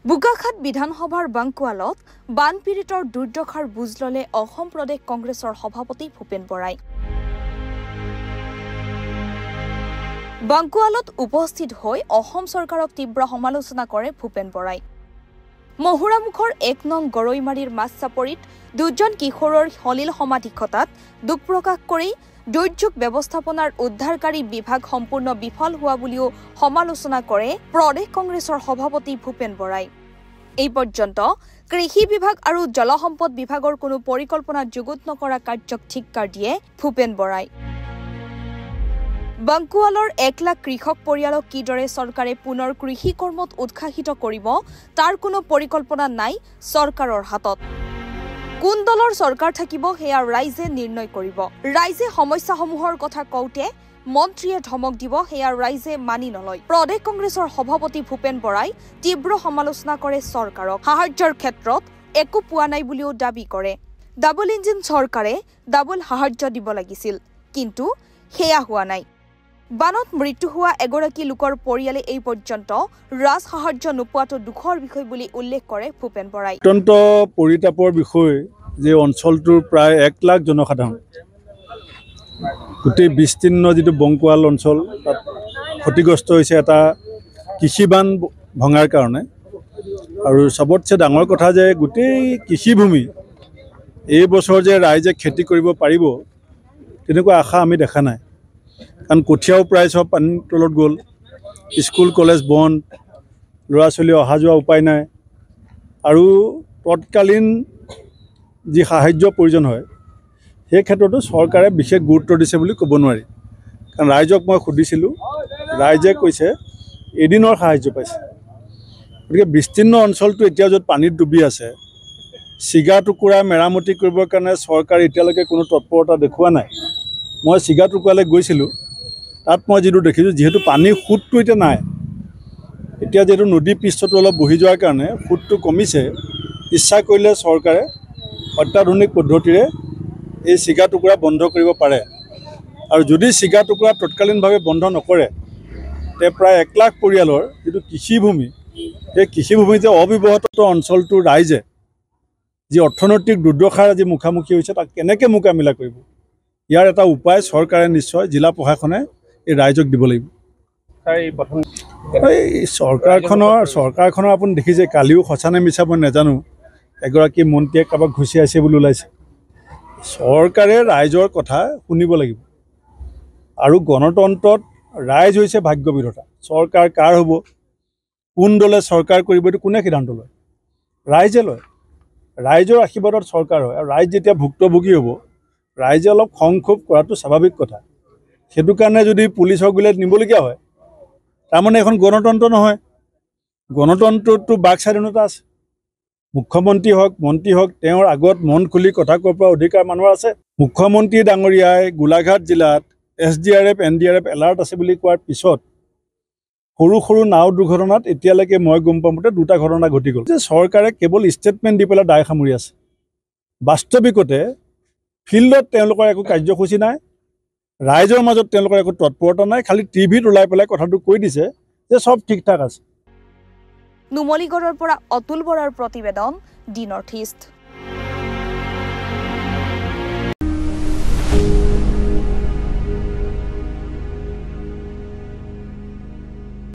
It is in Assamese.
বোকাখাত বিধানসভাৰ বাংকুৱালত বানপীড়িতৰ দুৰ্দশাৰ বুজ ললে অসম প্ৰদেশ কংগ্ৰেছৰ সভাপতি ভূপেন বৰাই। বাংকুৱালত উপস্থিত হৈ অসম চৰকাৰক তীব্ৰ সমালোচনা কৰে ভূপেন বৰাই। মহুৰামুখৰ ১ নং গৰৈমাৰীৰ মাছচাপৰিত দুজন কিশোৰৰ হলিল সমাধি ঘটাত দুখ প্ৰকাশ কৰি দুৰ্যোগ ব্যৱস্থাপনাৰ উদ্ধাৰকাৰী বিভাগ সম্পূৰ্ণ বিফল হোৱা বুলিও সমালোচনা কৰে প্ৰদেশ কংগ্ৰেছৰ সভাপতি ভূপেন বৰাই। এই পৰ্যন্ত কৃষি বিভাগ আৰু জলসম্পদ বিভাগৰ কোনো পৰিকল্পনা যুগুত নকৰা কাৰ্যক ঠিককাৰ দিয়ে ভূপেন বৰাই। বাংকুৱালৰ ১ লাখ কৃষক পৰিয়ালক কিদৰে চৰকাৰে পুনৰ কৃষি কৰ্মত উৎসাহিত কৰিব তাৰ কোনো পৰিকল্পনা নাই চৰকাৰৰ হাতত। কোন দলৰ চৰকাৰ থাকিব সেয়া ৰাইজে নিৰ্ণয় কৰিব। ৰাইজে সমস্যাসমূহৰ কথা কওঁতে মন্ত্ৰীয়ে ধমক দিব সেয়া ৰাইজে মানি নলয়। প্ৰদেশ কংগ্ৰেছৰ সভাপতি ভূপেন বৰাই তীব্ৰ সমালোচনা কৰে চৰকাৰক। সাহায্যৰ ক্ষেত্ৰত একো পোৱা নাই বুলিও দাবী কৰে। ডাবল ইঞ্জিন চৰকাৰে ডাবল সাহায্য দিব লাগিছিল, কিন্তু সেয়া হোৱা নাই। বানত মৃত্যু হোৱা এগৰাকী লোকৰ পৰিয়ালে এই পৰ্যন্ত ৰাজ সাহায্য নোপোৱাটো দুখৰ বিষয় বুলি উল্লেখ কৰে ভূপেন বৰাই। অত্যন্ত পৰিতাপৰ বিষয় যে অঞ্চলটোৰ প্ৰায় ১ লাখ জনসাধাৰণ গোটেই বিস্তীৰ্ণ যিটো বংকুৱাল অঞ্চল তাত ক্ষতিগ্ৰস্ত হৈছে এটা কৃষিবান ভঙাৰ কাৰণে। আৰু সবতছে ডাঙৰ কথা যে গোটেই কৃষিভূমি এই বছৰ যে ৰাইজে খেতি কৰিব পাৰিব তেনেকুৱা আশা আমি দেখা নাই। কাৰণ কঠীয়াও প্ৰায় সব পানীৰ তলত গ'ল, স্কুল কলেজ বন্ধ, ল'ৰা ছোৱালী অহা যোৱা উপায় নাই। আৰু তৎকালীন যি সাহায্যৰ প্ৰয়োজন হয় সেই ক্ষেত্ৰতো চৰকাৰে বিশেষ গুৰুত্ব দিছে বুলি ক'ব নোৱাৰি। কাৰণ ৰাইজক মই সুধিছিলোঁ, ৰাইজে কৈছে এদিনৰ সাহায্য পাইছে। গতিকে বিস্তীৰ্ণ অঞ্চলটো এতিয়া য'ত পানীত ডুবি আছে, চিগা টুকুৰা মেৰামতি কৰিবৰ কাৰণে চৰকাৰে এতিয়ালৈকে কোনো তৎপৰতা দেখুওৱা নাই। মই চিগা টুকুৰালৈ গৈছিলোঁ, তাত মই যিটো দেখিছোঁ যিহেতু পানীৰ সোঁতটো এতিয়া নাই, এতিয়া যিহেতু নদী পৃষ্ঠটো অলপ বহি যোৱাৰ কাৰণে সোঁতটো কমিছে, ইচ্ছা কৰিলে চৰকাৰে অত্যাধুনিক পদ্ধতিৰে এই চিগা টুকুৰা বন্ধ কৰিব পাৰে। আৰু যদি চিগা টুকুৰা তৎকালীনভাৱে বন্ধ নকৰে তে প্ৰায় ১ লাখ পৰিয়ালৰ যিটো কৃষিভূমি, সেই কৃষিভূমি যে অবিবাহিত অঞ্চলটোৰ ৰাইজে যি অৰ্থনৈতিক দুৰ্দশাৰ আজি মুখামুখি হৈছে তাক কেনেকৈ মোকাবিলা কৰিব, ইয়াৰ এটা উপায় চৰকাৰে নিশ্চয় জিলা প্ৰশাসনে এই ৰাইজক দিব লাগিব। এই চৰকাৰখনৰ আপুনি দেখিছে কালিও সঁচা নে মিছা মই নাজানো, এগৰাকী মন্ত্ৰীয়ে কাৰোবাক ঘুচিয়াইছে বুলি ওলাইছে। চৰকাৰে ৰাইজৰ কথা শুনিব লাগিব। আৰু গণতন্ত্ৰত ৰাইজ হৈছে ভাগ্য বিধাতা। চৰকাৰ কাৰ হ'ব, কোন দলে চৰকাৰ কৰিব, এইটো কোনে সিদ্ধান্ত লয়? ৰাইজে লয়। ৰাইজৰ আশীৰ্বাদত চৰকাৰ হয়। আৰু ৰাইজ যেতিয়া ভুক্তভোগী হ'ব, ৰাইজে অলপ খং ক্ষোভ কৰাটো স্বাভাৱিক কথা। সেইটো কাৰণে যদি পুলিচক গুলিয়াই নিবলগীয়া হয়, তাৰমানে এখন গণতন্ত্ৰ নহয়। গণতন্ত্ৰতো বাক স্বাধীনতা আছে। মুখ্যমন্ত্ৰী হওক মন্ত্ৰী হওক তেওঁৰ আগত মন খুলি কথা কোৱাৰ পৰা অধিকাৰ মানুহৰ আছে। মুখ্যমন্ত্ৰী ডাঙৰীয়াই গোলাঘাট জিলাত SDRF NDRF এলাৰ্ট আছে বুলি কোৱাৰ পিছত সৰু সৰু নাও দুৰ্ঘটনাত এতিয়ালৈকে মই গম পামতে 2টা ঘটনা ঘটি গ'ল। যে চৰকাৰে কেৱল ষ্টেটমেণ্ট দি পেলাই দায় সামৰি আছে। বাস্তৱিকতে ফিল্ডত তেওঁলোকৰ একো কাৰ্যসূচী নাই, ৰাইজৰ মাজত তেওঁলোকৰ একো তৎপৰতা নাই। খালি টিভিত ওলাই পেলাই কথাটো কৈ দিছে যে সব ঠিক ঠাক আছে। নুমলীগড়ৰ পৰা অতুল বৰাৰ প্ৰতিবেদন, দি নৰ্থ ইষ্ট।